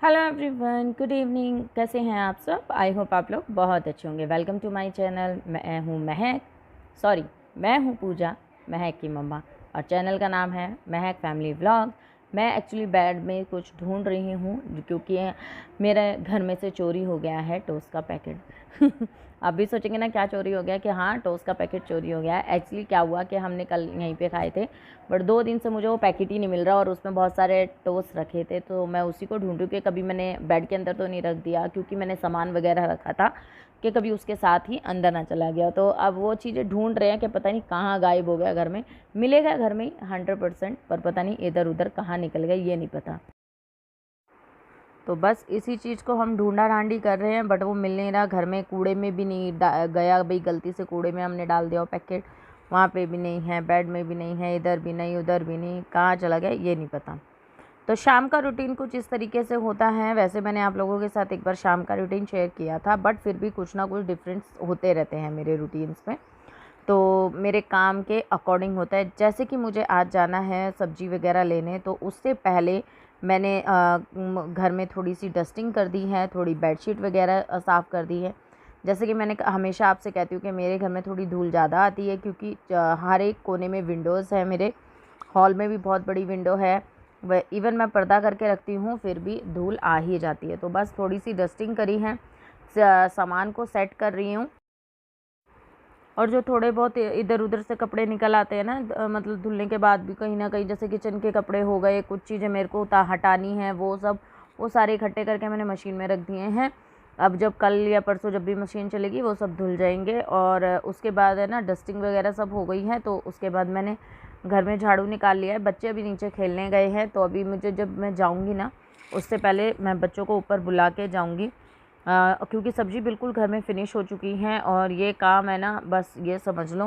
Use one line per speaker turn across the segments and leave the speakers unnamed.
Hello everyone, good evening. कैसे हैं आप सब? आई होप आप लोग बहुत अच्छे होंगे। Welcome to my channel. मैं हूँ पूजा, महक की मम्मा, और चैनल का नाम है महक फैमिली व्लॉग। मैं एक्चुअली बेड में कुछ ढूंढ रही हूँ क्योंकि मेरे घर में से चोरी हो गया है टोस्ट का पैकेट। आप भी सोचेंगे ना क्या चोरी हो गया, कि हाँ टोस्ट का पैकेट चोरी हो गया है। एक्चुअली क्या हुआ कि हमने कल यहीं पे खाए थे, बट 2 दिन से मुझे वो पैकेट ही नहीं मिल रहा और उसमें बहुत सारे टोस्ट रखे थे, तो मैं उसी को ढूंढ रही हूँ कि कभी मैंने बेड के अंदर तो नहीं रख दिया, क्योंकि मैंने सामान वगैरह रखा था कि कभी उसके साथ ही अंदर ना चला गया। तो अब वो चीज़ें ढूंढ रहे हैं कि पता नहीं कहाँ गायब हो गया। घर में मिलेगा, घर में 100%, पर पता नहीं इधर उधर कहाँ निकल गया, ये नहीं पता। तो बस इसी चीज़ को हम ढूंढा ढांडी कर रहे हैं, बट वो मिल नहीं रहा। घर में कूड़े में भी नहीं गया, भाई गलती से कूड़े में हमने डाल दिया वो पैकेट, वहाँ पे भी नहीं है, बेड में भी नहीं है, इधर भी नहीं उधर भी नहीं, कहाँ चला गया ये नहीं पता। तो शाम का रूटीन कुछ इस तरीके से होता है। वैसे मैंने आप लोगों के साथ एक बार शाम का रूटीन शेयर किया था, बट फिर भी कुछ ना कुछ डिफरेंस होते रहते हैं मेरे रूटीन्स में। तो मेरे काम के अकॉर्डिंग होता है। जैसे कि मुझे आज जाना है सब्ज़ी वगैरह लेने, तो उससे पहले मैंने घर में थोड़ी सी डस्टिंग कर दी है, थोड़ी बेडशीट वगैरह साफ़ कर दी है। जैसे कि मैंने हमेशा आपसे कहती हूँ कि मेरे घर में थोड़ी धूल ज़्यादा आती है, क्योंकि हर एक कोने में विंडोज़ है। मेरे हॉल में भी बहुत बड़ी विंडो है, वह इवन मैं पर्दा करके रखती हूँ फिर भी धूल आ ही जाती है। तो बस थोड़ी सी डस्टिंग करी है, सामान को सेट कर रही हूँ। और जो थोड़े बहुत इधर उधर से कपड़े निकल आते हैं ना, मतलब धुलने के बाद भी कहीं ना कहीं, जैसे किचन के कपड़े हो गए, कुछ चीज़ें मेरे को हटानी है, वो सारे इकट्ठे करके मैंने मशीन में रख दिए हैं। अब जब कल या परसों जब भी मशीन चलेगी वो सब धुल जाएंगे। और उसके बाद है ना, डस्टिंग वगैरह सब हो गई है, तो उसके बाद मैंने घर में झाड़ू निकाल लिया है। बच्चे अभी नीचे खेलने गए हैं, तो अभी मुझे, जब मैं जाऊँगी ना, उससे पहले मैं बच्चों को ऊपर बुला के जाऊँगी, क्योंकि सब्ज़ी बिल्कुल घर में फ़िनिश हो चुकी है। और ये काम है ना, बस ये समझ लो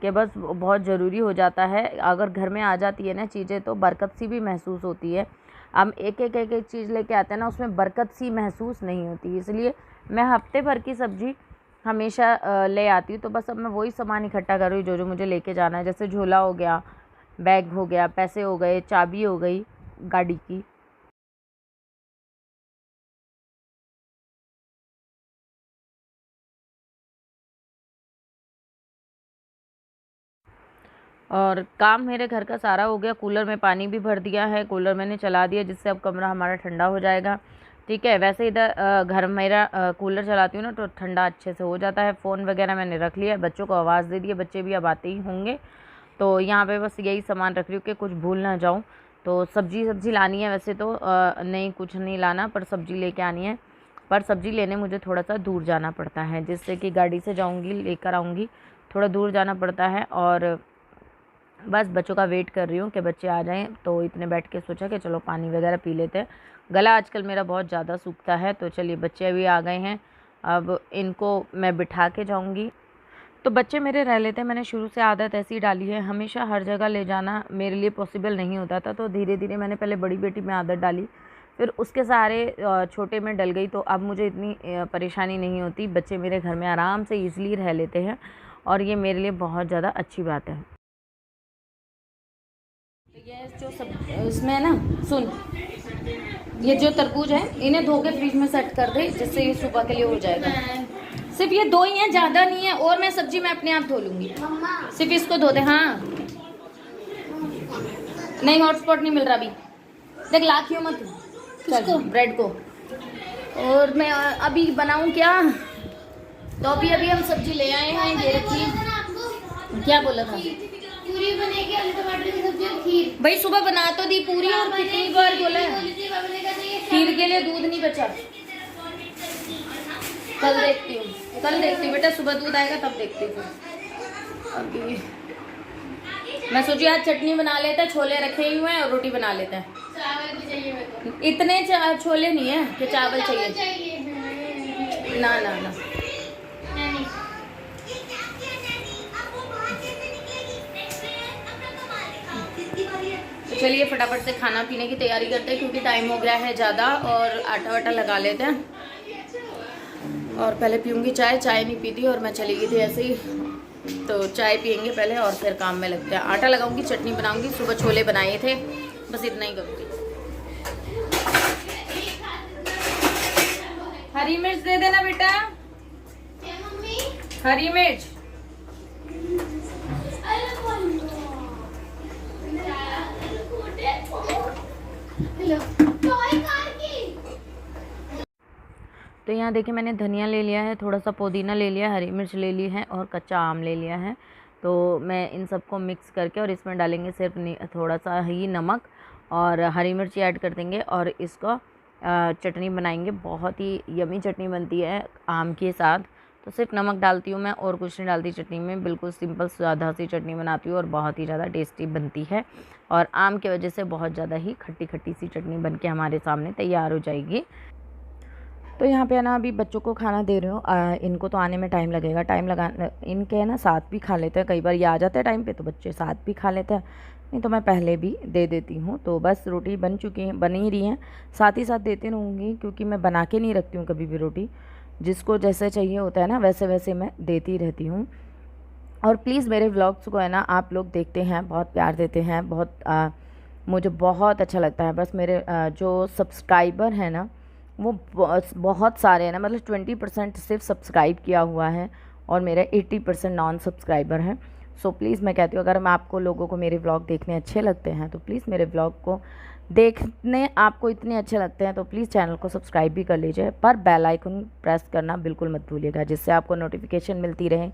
कि बस बहुत ज़रूरी हो जाता है। अगर घर में आ जाती है ना चीज़ें, तो बरकत सी भी महसूस होती है। हम एक चीज़ लेके आते हैं ना, उसमें बरकत सी महसूस नहीं होती। इसलिए मैं हफ्ते भर की सब्ज़ी हमेशा ले आती हूँ। तो बस अब मैं वही सामान इकट्ठा कर रही हूँ जो जो मुझे लेके जाना है। जैसे झोला हो गया, बैग हो गया, पैसे हो गए, चाबी हो गई गाड़ी की। और काम मेरे घर का सारा हो गया। कूलर में पानी भी भर दिया है, कूलर मैंने चला दिया, जिससे अब कमरा हमारा ठंडा हो जाएगा। ठीक है, वैसे इधर घर मेरा कूलर चलाती हूँ ना, तो ठंडा अच्छे से हो जाता है। फ़ोन वगैरह मैंने रख लिया, बच्चों को आवाज़ दे दी है, बच्चे भी अब आते ही होंगे। तो यहाँ पे बस यही सामान रख रही हूँ कि कुछ भूल ना जाऊँ। तो सब्ज़ी लानी है, वैसे तो नहीं कुछ नहीं लाना, पर सब्ज़ी लेके आनी है। पर सब्ज़ी लेने मुझे थोड़ा सा दूर जाना पड़ता है, जिससे कि गाड़ी से जाऊँगी, लेकर आऊँगी, थोड़ा दूर जाना पड़ता है। और बस बच्चों का वेट कर रही हूँ कि बच्चे आ जाएं। तो इतने बैठ के सोचा कि चलो पानी वगैरह पी लेते हैं। गला आजकल मेरा बहुत ज़्यादा सूखता है। तो चलिए, बच्चे अभी आ गए हैं, अब इनको मैं बिठा के जाऊँगी। तो बच्चे मेरे रह लेते हैं। मैंने शुरू से आदत ऐसी डाली है, हमेशा हर जगह ले जाना मेरे लिए पॉसिबल नहीं होता था। तो धीरे धीरे मैंने पहले बड़ी बेटी में आदत डाली, फिर उसके सहारे छोटे में डल गई। तो अब मुझे इतनी परेशानी नहीं होती। बच्चे मेरे घर में आराम से ईज़िली रह लेते हैं, और ये मेरे लिए बहुत ज़्यादा अच्छी बात है। ये जो सब इसमें है ना, सुन, ये जो तरबूज है इन्हें धो के फ्रिज में सेट कर दे, जिससे ये सुबह के लिए हो जाएगा। सिर्फ ये 2 ही हैं, ज़्यादा नहीं है। और मैं सब्जी मैं अपने आप धो लूँगी, सिर्फ इसको धो दे। हाँ, नहीं हॉटस्पॉट नहीं मिल रहा अभी, देख लाखियो मत किसको, ब्रेड को। और मैं अभी बनाऊँ क्या? तो अभी हम सब्जी ले आए हैं, ये रखी। क्या बोला था? पूरी बनेगी, आलू टमाटर की सब्जी और खीर। भाई सुबह बना तो दी पूरी, और कितनी बार बोला है? खीर के लिए दूध नहीं बचा। कल देखती हूँ बेटा, सुबह दूध आएगा तब देखती हूँ। अभी मैं सोची आज चटनी बना लेते हैं, छोले रखे ही हुए हैं, और रोटी बना लेते हैं। चावल भी चाहिए मेरे को। इतने छोले नहीं है कि चावल चाहिए। ना ना ना, तो चलिए फटाफट से खाना पीने की तैयारी करते हैं, क्योंकि टाइम हो गया है ज़्यादा। और आटा वाटा लगा लेते हैं। और पहले पीऊँगी चाय, नहीं पीती और मैं चली गई थी ऐसे ही। तो चाय पियेंगे पहले और फिर काम में लगते हैं। आटा लगाऊंगी, चटनी बनाऊंगी। सुबह छोले बनाए थे, बस इतना ही करूँगी। हरी मिर्च दे देना बेटा, हरी मिर्च। तो यहाँ देखिए मैंने धनिया ले लिया है, थोड़ा सा पुदीना ले लिया, हरी मिर्च ले ली है और कच्चा आम ले लिया है। तो मैं इन सबको मिक्स करके और इसमें डालेंगे सिर्फ थोड़ा सा ही नमक और हरी मिर्च ऐड कर देंगे और इसको चटनी बनाएंगे। बहुत ही यमी चटनी बनती है आम के साथ। तो सिर्फ नमक डालती हूँ मैं और कुछ नहीं डालती चटनी में। बिल्कुल सिंपल सादा सी चटनी बनाती हूँ और बहुत ही ज़्यादा टेस्टी बनती है। और आम की वजह से बहुत ज़्यादा ही खट्टी खट्टी सी चटनी बन के हमारे सामने तैयार हो जाएगी। तो यहाँ पे है ना अभी बच्चों को खाना दे रही हूँ। इनको तो आने में टाइम लगेगा, टाइम लगा इनके है ना साथ भी खा लेते हैं। कई बार ये आ जाते हैं टाइम पे तो बच्चे साथ भी खा लेते हैं, नहीं तो मैं पहले भी दे देती हूँ। तो बस रोटी बन चुकी है, बन ही रही हैं, साथ ही साथ देती रहूँगी क्योंकि मैं बना के नहीं रखती हूँ कभी भी रोटी। जिसको जैसे चाहिए होता है ना वैसे वैसे मैं देती रहती हूँ। और प्लीज़ मेरे व्लॉग्स को है ना आप लोग देखते हैं, बहुत प्यार देते हैं, मुझे बहुत अच्छा लगता है। बस मेरे जो सब्सक्राइबर हैं ना वो बहुत सारे हैं ना, मतलब 20% सिर्फ सब्सक्राइब किया हुआ है और मेरे 80% नॉन सब्सक्राइबर हैं। सो प्लीज़ मैं कहती हूँ अगर मैं आपको लोगों को मेरे व्लॉग देखने अच्छे लगते हैं तो प्लीज़ मेरे व्लॉग को देखने आपको इतने अच्छे लगते हैं तो प्लीज़ चैनल को सब्सक्राइब भी कर लीजिए, पर बेल आइकन प्रेस करना बिल्कुल मत भूलिएगा जिससे आपको नोटिफिकेशन मिलती रहे,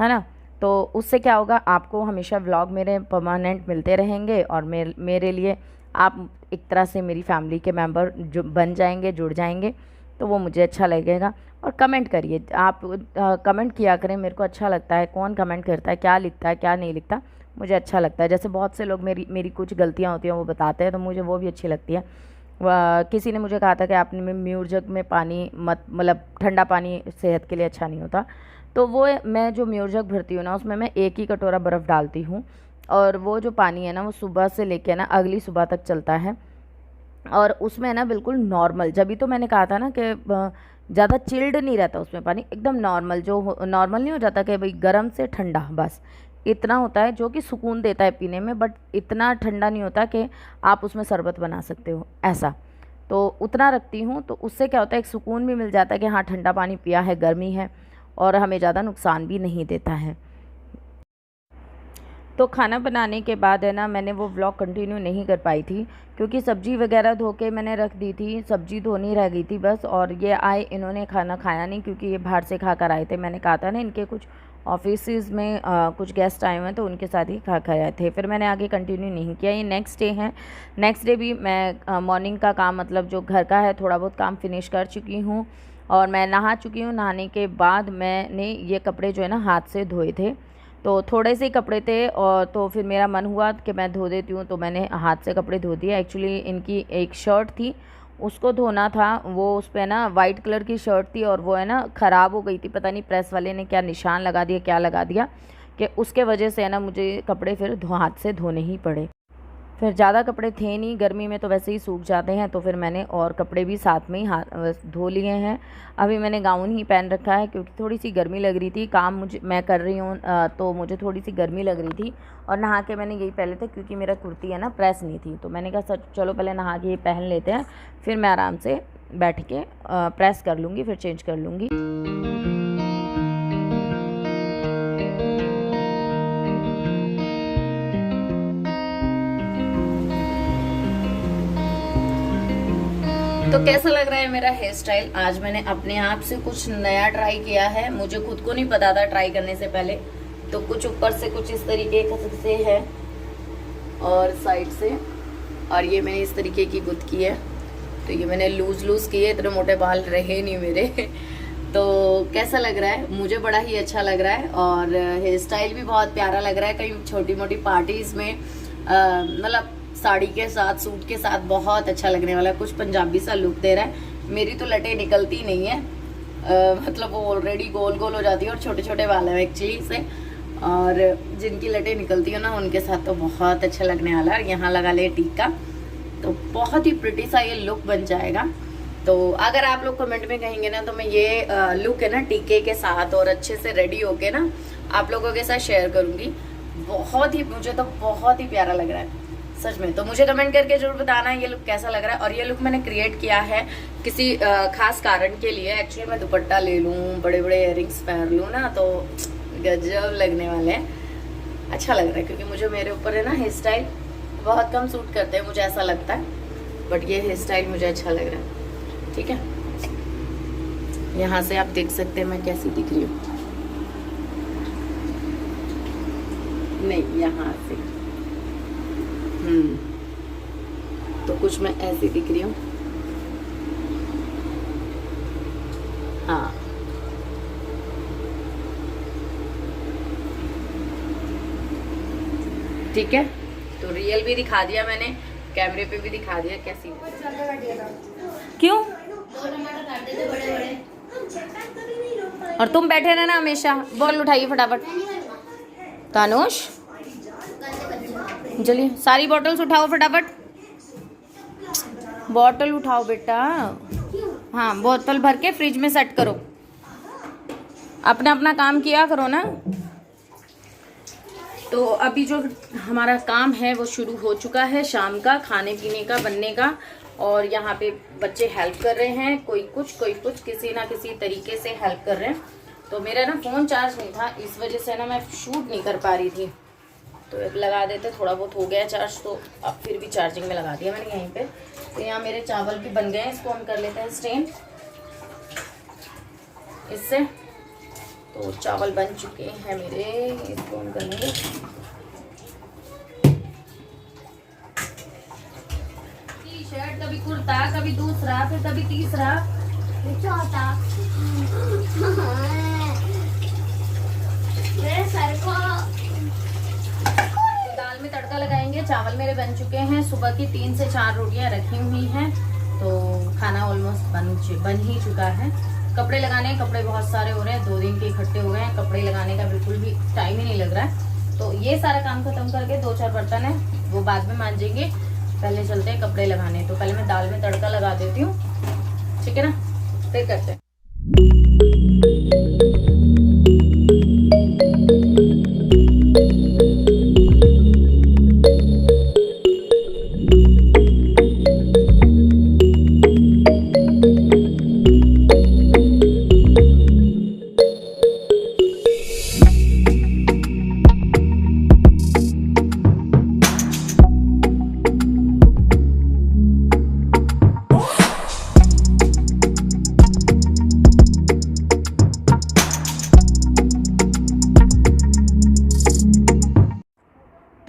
है ना। तो उससे क्या होगा, आपको हमेशा व्लॉग मेरे परमानेंट मिलते रहेंगे और मेरे लिए आप एक तरह से मेरी फैमिली के मेंबर जो बन जाएंगे, जुड़ जाएंगे, तो वो मुझे अच्छा लगेगा। और कमेंट करिए, आप कमेंट किया करें, मेरे को अच्छा लगता है। कौन कमेंट करता है, क्या लिखता है, क्या नहीं लिखता, मुझे अच्छा लगता है। जैसे बहुत से लोग मेरी कुछ गलतियाँ होती हैं वो बताते हैं तो मुझे वो भी अच्छी लगती है। किसी ने मुझे कहा था कि आपने म्यूर जग में पानी मत, मतलब ठंडा पानी सेहत के लिए अच्छा नहीं होता। तो वो मैं जो म्यूर जग भरती हूँ ना उसमें मैं 1 ही कटोरा बर्फ़ डालती हूँ और वो जो पानी है ना वो सुबह से लेके ना अगली सुबह तक चलता है। और उसमें ना बिल्कुल नॉर्मल, जब भी तो मैंने कहा था ना कि ज़्यादा चिल्ड नहीं रहता उसमें पानी, एकदम नॉर्मल, जो नॉर्मल नहीं हो जाता कि भाई गर्म से ठंडा, बस इतना होता है जो कि सुकून देता है पीने में। बट इतना ठंडा नहीं होता कि आप उसमें शरबत बना सकते हो, ऐसा। तो उतना रखती हूँ तो उससे क्या होता है, एक सुकून भी मिल जाता है कि हाँ ठंडा पानी पिया है, गर्मी है और हमें ज़्यादा नुकसान भी नहीं देता है। तो खाना बनाने के बाद है ना मैंने वो व्लॉग कंटिन्यू नहीं कर पाई थी क्योंकि सब्ज़ी वगैरह धो के मैंने रख दी थी, सब्ज़ी धोनी रह गई थी बस। और ये आए, इन्होंने खाना खाया नहीं क्योंकि ये बाहर से खा कर आए थे। मैंने कहा था ना इनके कुछ ऑफिस में कुछ गेस्ट आए हुए हैं तो उनके साथ ही खा कर आए थे। फिर मैंने आगे कंटिन्यू नहीं किया। ये नेक्स्ट डे है, नेक्स्ट डे भी मैं मॉर्निंग का काम, मतलब जो घर का है थोड़ा बहुत काम फिनिश कर चुकी हूँ और मैं नहा चुकी हूँ। नहाने के बाद मैंने ये कपड़े जो है ना हाथ से धोए थे, तो थोड़े से कपड़े थे और तो फिर मेरा मन हुआ कि मैं धो देती हूँ, तो मैंने हाथ से कपड़े धो दिए। एक्चुअली इनकी एक शर्ट थी उसको धोना था, वो उस पर ना वाइट कलर की शर्ट थी और वो है ना ख़राब हो गई थी, पता नहीं प्रेस वाले ने क्या निशान लगा दिया, क्या लगा दिया कि उसके वजह से है ना मुझे कपड़े फिर हाथ से धोने ही पड़े। फिर ज़्यादा कपड़े थे नहीं, गर्मी में तो वैसे ही सूख जाते हैं, तो फिर मैंने और कपड़े भी साथ में ही हाथ धो लिए हैं। अभी मैंने गाउन ही पहन रखा है क्योंकि थोड़ी सी गर्मी लग रही थी, काम मैं कर रही हूँ तो मुझे थोड़ी सी गर्मी लग रही थी। और नहा के मैंने यही पहले थे क्योंकि मेरा कुर्ती है ना प्रेस नहीं थी, तो मैंने कहा चलो पहले नहा के ये पहन लेते हैं, फिर मैं आराम से बैठ के प्रेस कर लूँगी, फिर चेंज कर लूँगी। तो कैसा लग रहा है मेरा हेयर स्टाइल? आज मैंने अपने आप से कुछ नया ट्राई किया है, मुझे खुद को नहीं पता था ट्राई करने से पहले। तो कुछ ऊपर से कुछ इस तरीके से है और साइड से, और ये मैंने इस तरीके की गुद की है। तो ये मैंने लूज किए, इतने मोटे बाल रहे नहीं मेरे। तो कैसा लग रहा है? मुझे बड़ा ही अच्छा लग रहा है और हेयर स्टाइल भी बहुत प्यारा लग रहा है। कहीं छोटी मोटी पार्टीज में मतलब साड़ी के साथ, सूट के साथ बहुत अच्छा लगने वाला है, कुछ पंजाबी सा लुक दे रहा है। मेरी तो लटें निकलती नहीं है, मतलब वो ऑलरेडी गोल गोल हो जाती है और छोटे छोटे बाल है एक्चुअली से, और जिनकी लटें निकलती है ना उनके साथ तो बहुत अच्छा लगने वाला है। यहाँ लगा ले टीका तो बहुत ही प्रिटी सा ये लुक बन जाएगा। तो अगर आप लोग कमेंट में कहेंगे ना तो मैं ये लुक है ना टीके के साथ और अच्छे से रेडी होके ना आप लोगों के साथ शेयर करूँगी। बहुत ही, मुझे तो बहुत ही प्यारा लग रहा है। सच में। तो मुझे कमेंट करके जरूर बताना ये लुक कैसा लग रहा है। और ये लुक मैंने क्रिएट किया है किसी खास कारण के लिए। एक्चुअली मैं दुपट्टा ले लूँ, बड़े बड़े इयररिंग्स पहन लूँ ना, तो गजब लगने वाले हैं। अच्छा लग रहा है क्योंकि मुझे मेरे ऊपर है ना हेयर स्टाइल बहुत कम सूट करते हैं, मुझे ऐसा लगता है, बट ये हेयर स्टाइल मुझे अच्छा लग रहा है। ठीक है, यहाँ से आप देख सकते हैं मैं कैसी दिख रही हूँ। नहीं, यहाँ से तो कुछ मैं ऐसी दिख रही हूँ। हाँ, ठीक है। तो रियल भी दिखा दिया मैंने, कैमरे पे भी दिखा दिया कैसी। क्यों? और तुम बैठे रहना हमेशा। बॉल उठाइए फटाफट। तानुष, चलिए सारी बॉटल्स उठाओ फटाफट। बॉटल उठाओ बेटा। हाँ, बोतल भर के फ्रिज में सेट करो। अपना अपना काम किया करो ना। तो अभी जो हमारा काम है वो शुरू हो चुका है, शाम का खाने पीने का बनने का। और यहाँ पे बच्चे हेल्प कर रहे हैं, कोई कुछ किसी ना किसी तरीके से हेल्प कर रहे हैं। तो मेरा ना फ़ोन चार्ज नहीं था, इस वजह से ना मैं शूट नहीं कर पा रही थी। तो एक लगा देते, थोड़ा बहुत हो गया चार्ज, तो अब फिर भी चार्जिंग में लगा दिया मैंने यहीं पे। तो यहाँ मेरे चावल भी बन गए हैं, इसको हम कर लेते हैं स्ट्रेन इससे। तो चावल बन चुके हैं मेरे, इसको हम कर लेंगे। टी शर्ट, कभी कुर्ता, कभी दूसरा, फिर कभी तीसरा, चौथा। सर को दाल में तड़का लगाएंगे। चावल मेरे बन चुके हैं, सुबह की 3 से 4 रोटियां रखी हुई हैं, तो खाना ऑलमोस्ट बन ही चुका है। कपड़े लगाने, कपड़े बहुत सारे हो रहे हैं, 2 दिन के इकट्ठे हो गए हैं। कपड़े लगाने का बिल्कुल भी टाइम ही नहीं लग रहा है। तो ये सारा काम खत्म करके 2-4 बर्तन है वो बाद में मांजेंगे, पहले चलते हैं कपड़े लगाने। तो पहले मैं दाल में तड़का लगा देती हूँ, ठीक है ना, फिर करते हैं।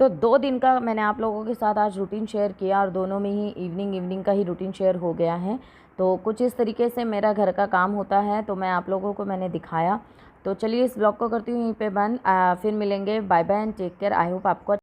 तो 2 दिन का मैंने आप लोगों के साथ आज रूटीन शेयर किया, और दोनों में ही इवनिंग का ही रूटीन शेयर हो गया है। तो कुछ इस तरीके से मेरा घर का काम होता है, तो मैं आप लोगों को मैंने दिखाया। तो चलिए इस ब्लॉग को करती हूँ यहीं पे बंद। फिर मिलेंगे। Bye bye and take care. I hope आपको